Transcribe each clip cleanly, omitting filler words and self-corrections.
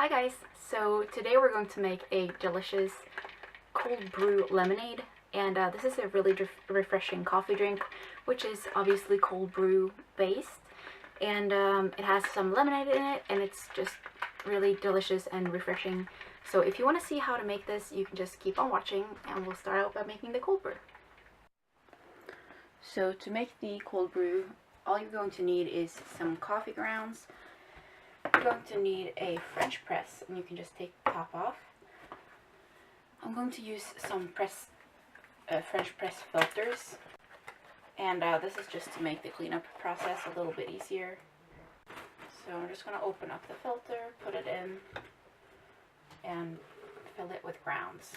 Hi guys, so today we're going to make a delicious cold brew lemonade, and this is a really refreshing coffee drink, which is obviously cold brew based, and it has some lemonade in it, and it's just really delicious and refreshing. So if you want to see how to make this, you can just keep on watching, and we'll start out by making the cold brew. So to make the cold brew, all you're going to need is some coffee grounds. You're going to need a French press, and you can just take the top off. I'm going to use some French press filters, and this is just to make the cleanup process a little bit easier. So I'm just going to open up the filter, put it in, and fill it with grounds.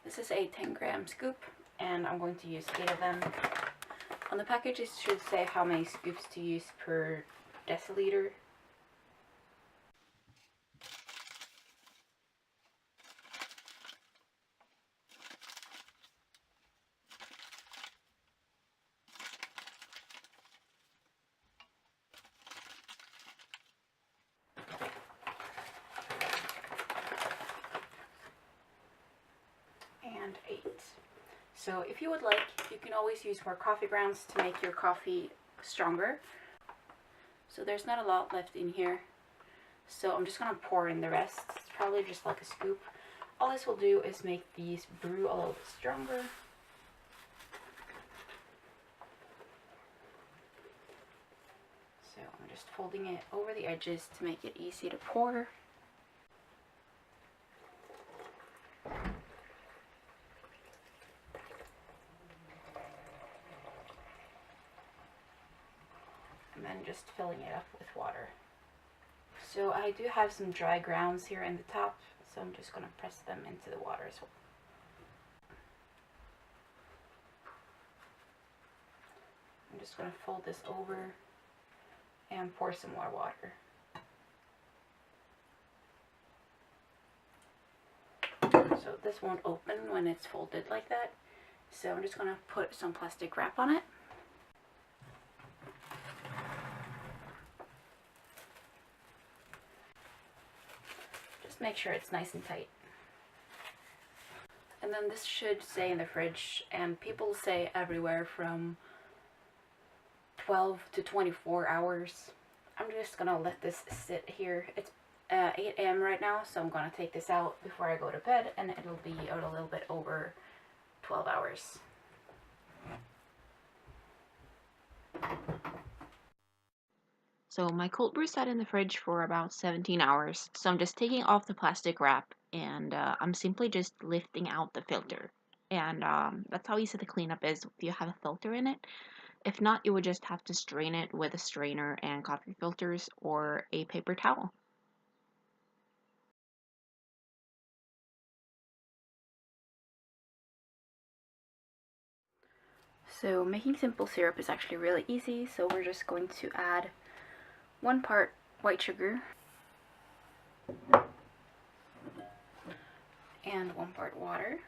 This is a 10-gram scoop, and I'm going to use 8 of them. On the package it should say how many scoops to use per deciliter. And 8. So if you would like, you can always use more coffee grounds to make your coffee stronger. So there's not a lot left in here, so I'm just going to pour in the rest. It's probably just like a scoop. All this will do is make these brew a little bit stronger. So I'm just folding it over the edges to make it easy to pour. And then just filling it up with water. So I do have some dry grounds here in the top, so I'm just going to press them into the water as well. I'm just going to fold this over and pour some more water. So this won't open when it's folded like that, so I'm just going to put some plastic wrap on it. Make sure it's nice and tight. And then this should stay in the fridge, and people say everywhere from 12 to 24 hours. I'm just gonna let this sit here. It's 8 a.m. right now, so I'm gonna take this out before I go to bed, and it'll be a little bit over 12 hours. So my cold brew sat in the fridge for about 17 hours, so I'm just taking off the plastic wrap, and I'm simply just lifting out the filter. And that's how easy the cleanup is if you have a filter in it. If not, you would just have to strain it with a strainer and coffee filters or a paper towel. So making simple syrup is actually really easy, so we're just going to add 1 part white sugar and 1 part water.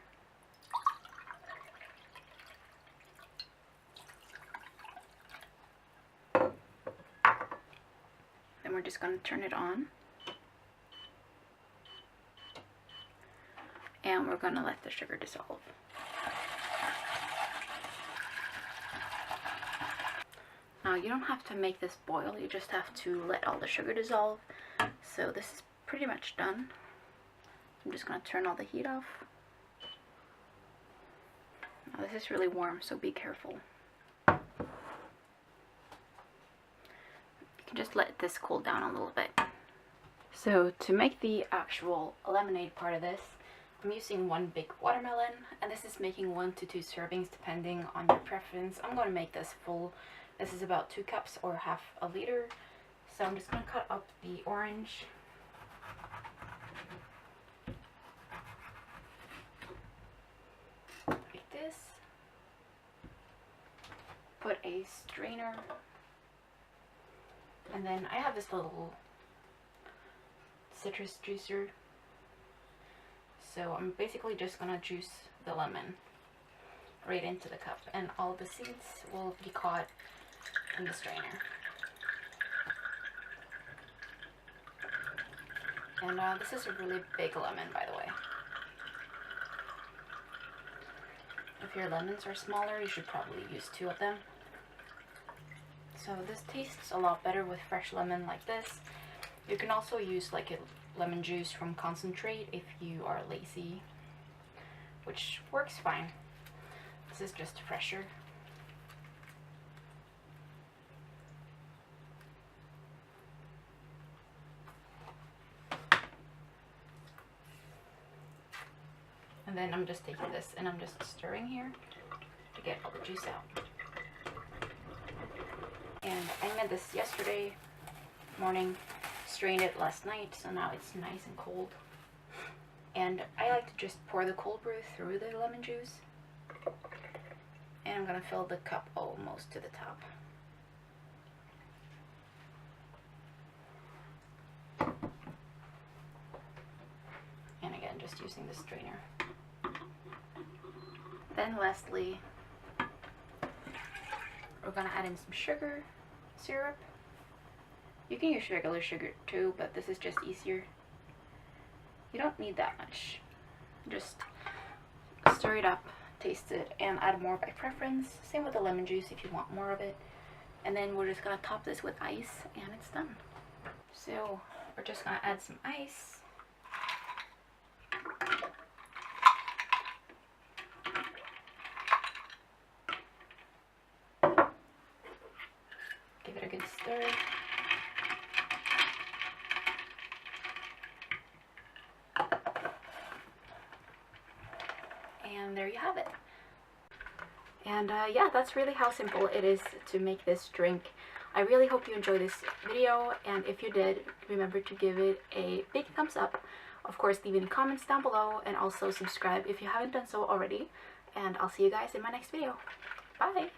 Then we're just going to turn it on, and we're going to let the sugar dissolve. Now you don't have to make this boil, you just have to let all the sugar dissolve. So this is pretty much done. I'm just going to turn all the heat off. Now this is really warm, so be careful. You can just let this cool down a little bit. So to make the actual lemonade part of this, I'm using 1 big watermelon, and this is making 1 to 2 servings depending on your preference. I'm going to make this full. This is about 2 cups or half a liter. So I'm just going to cut up the orange. Like this. Put a strainer. And then I have this little citrus juicer. So I'm basically just going to juice the lemon right into the cup. And all the seeds will be caught in the strainer. And this is a really big lemon, by the way. If your lemons are smaller, you should probably use 2 of them. So this tastes a lot better with fresh lemon like this. You can also use like a lemon juice from concentrate if you are lazy, which works fine. This is just fresher. And then I'm just taking this and I'm just stirring here to get all the juice out. And I made this yesterday morning, strained it last night, so now it's nice and cold. And I like to just pour the cold brew through the lemon juice. And I'm gonna fill the cup almost to the top. And again, just using the strainer. Then lastly, we're gonna add in some sugar syrup. You can use regular sugar too, but this is just easier. You don't need that much. Just stir it up, taste it, and add more by preference. Same with the lemon juice if you want more of it. And then we're just gonna top this with ice and it's done. So we're just gonna add some ice. Give it a good stir. And there you have it. And yeah, that's really how simple it is to make this drink. I really hope you enjoyed this video, and if you did, remember to give it a big thumbs up. Of course, leave any comments down below, and also subscribe if you haven't done so already. And I'll see you guys in my next video. Bye!